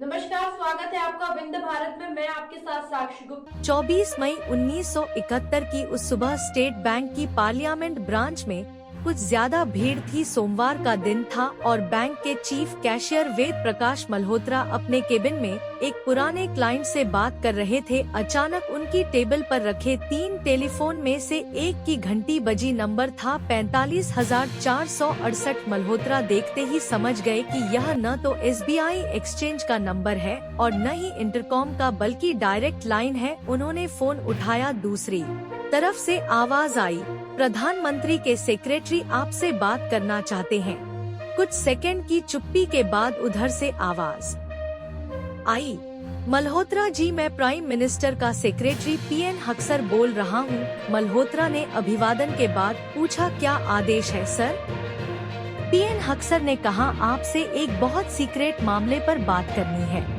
नमस्कार, स्वागत है आपका विंध्य भारत में। मैं आपके साथ साक्षी गुप्ता। 24 मई 1971 की उस सुबह स्टेट बैंक की पार्लियामेंट ब्रांच में कुछ ज्यादा भीड़ थी। सोमवार का दिन था और बैंक के चीफ कैशियर वेद प्रकाश मल्होत्रा अपने केबिन में एक पुराने क्लाइंट से बात कर रहे थे। अचानक उनकी टेबल पर रखे 3 टेलीफोन में से एक की घंटी बजी। नंबर था 45,468। मल्होत्रा देखते ही समझ गए कि यह न तो SBI एक्सचेंज का नंबर है और न ही इंटरकॉम का, बल्कि डायरेक्ट लाइन है। उन्होंने फोन उठाया। दूसरी तरफ से आवाज आई, प्रधानमंत्री के सेक्रेटरी आपसे बात करना चाहते हैं। कुछ सेकंड की चुप्पी के बाद उधर से आवाज आई, मल्होत्रा जी, मैं प्राइम मिनिस्टर का सेक्रेटरी PN हक्सर बोल रहा हूँ। मल्होत्रा ने अभिवादन के बाद पूछा, क्या आदेश है सर? PN हक्सर ने कहा, आपसे एक बहुत सीक्रेट मामले पर बात करनी है।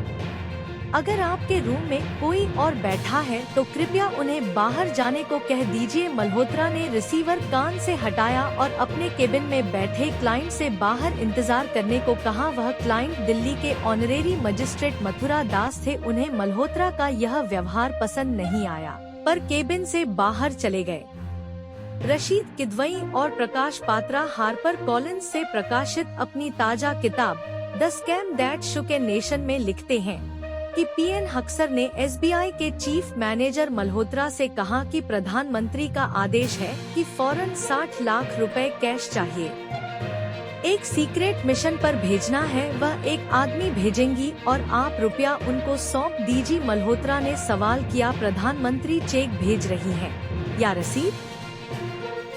अगर आपके रूम में कोई और बैठा है तो कृपया उन्हें बाहर जाने को कह दीजिए। मल्होत्रा ने रिसीवर कान से हटाया और अपने केबिन में बैठे क्लाइंट से बाहर इंतजार करने को कहा। वह क्लाइंट दिल्ली के ऑनरेरी मजिस्ट्रेट मथुरा दास थे। उन्हें मल्होत्रा का यह व्यवहार पसंद नहीं आया, पर केबिन से बाहर चले गए। रशीद किदवई और प्रकाश पात्रा हार्पर कॉलिंस से प्रकाशित अपनी ताजा किताब the scam that Shuk a nation में लिखते हैं कि PN हक्सर ने SBI के चीफ मैनेजर मल्होत्रा से कहा कि प्रधानमंत्री का आदेश है कि फौरन 60 लाख रुपए कैश चाहिए। एक सीक्रेट मिशन पर भेजना है। वह एक आदमी भेजेंगी और आप रुपया उनको सौंप दीजिए। मल्होत्रा ने सवाल किया, प्रधानमंत्री चेक भेज रही हैं या रसीद?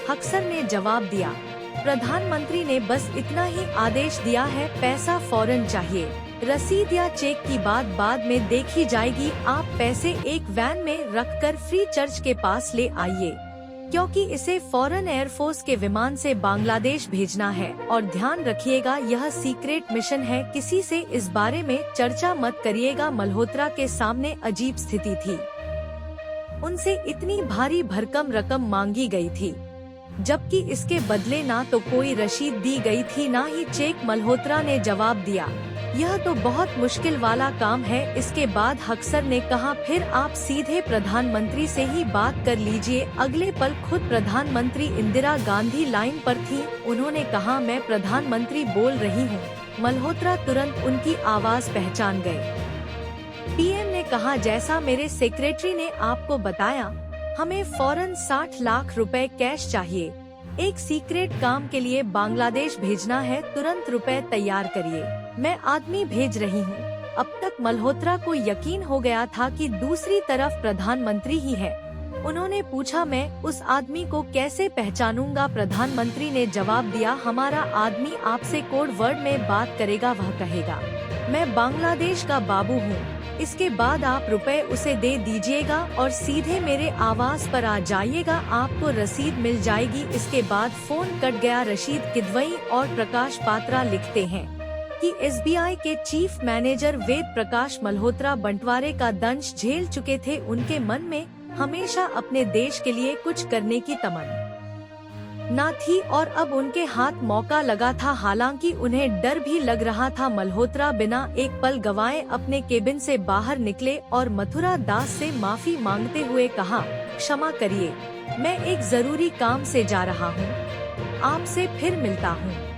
हक्सर ने जवाब दिया, प्रधानमंत्री ने बस इतना ही आदेश दिया है, पैसा फौरन चाहिए। रसीद या चेक की बात बाद में देखी जाएगी। आप पैसे एक वैन में रखकर फ्री चर्च के पास ले आइए, क्योंकि इसे फौरन एयरफोर्स के विमान से बांग्लादेश भेजना है। और ध्यान रखिएगा, यह सीक्रेट मिशन है, किसी से इस बारे में चर्चा मत करिएगा। मल्होत्रा के सामने अजीब स्थिति थी। उनसे इतनी भारी भरकम रकम मांगी गई थी, जबकि इसके बदले ना तो कोई रसीद दी गई थी, ना ही चेक। मल्होत्रा ने जवाब दिया, यह तो बहुत मुश्किल वाला काम है। इसके बाद हक्सर ने कहा, फिर आप सीधे प्रधानमंत्री से ही बात कर लीजिए। अगले पल खुद प्रधानमंत्री इंदिरा गांधी लाइन पर थी। उन्होंने कहा, मैं प्रधानमंत्री बोल रही हूँ। मल्होत्रा तुरंत उनकी आवाज पहचान गए। PM ने कहा, जैसा मेरे सेक्रेटरी ने आपको बताया, हमें फौरन 60 लाख रुपए कैश चाहिए। एक सीक्रेट काम के लिए बांग्लादेश भेजना है, तुरंत रुपए तैयार करिए। मैं आदमी भेज रही हूँ। अब तक मल्होत्रा को यकीन हो गया था कि दूसरी तरफ प्रधानमंत्री ही है। उन्होंने पूछा, मैं उस आदमी को कैसे पहचानूंगा? प्रधानमंत्री ने जवाब दिया, हमारा आदमी आपसे कोड वर्ड में बात करेगा। वह कहेगा, मैं बांग्लादेश का बाबू हूँ। इसके बाद आप रुपए उसे दे दीजिएगा और सीधे मेरे आवास पर आ जाइएगा। आपको रसीद मिल जाएगी। इसके बाद फोन कट गया। रशीद किदवई और प्रकाश पात्रा लिखते हैं कि SBI के चीफ मैनेजर वेद प्रकाश मल्होत्रा बंटवारे का दंश झेल चुके थे। उनके मन में हमेशा अपने देश के लिए कुछ करने की तमन्ना थी और अब उनके हाथ मौका लगा था। हालांकि उन्हें डर भी लग रहा था। मल्होत्रा बिना एक पल गवाए अपने केबिन से बाहर निकले और मथुरा दास से माफी मांगते हुए कहा, क्षमा करिए, मैं एक जरूरी काम से जा रहा हूँ, आपसे फिर मिलता हूँ।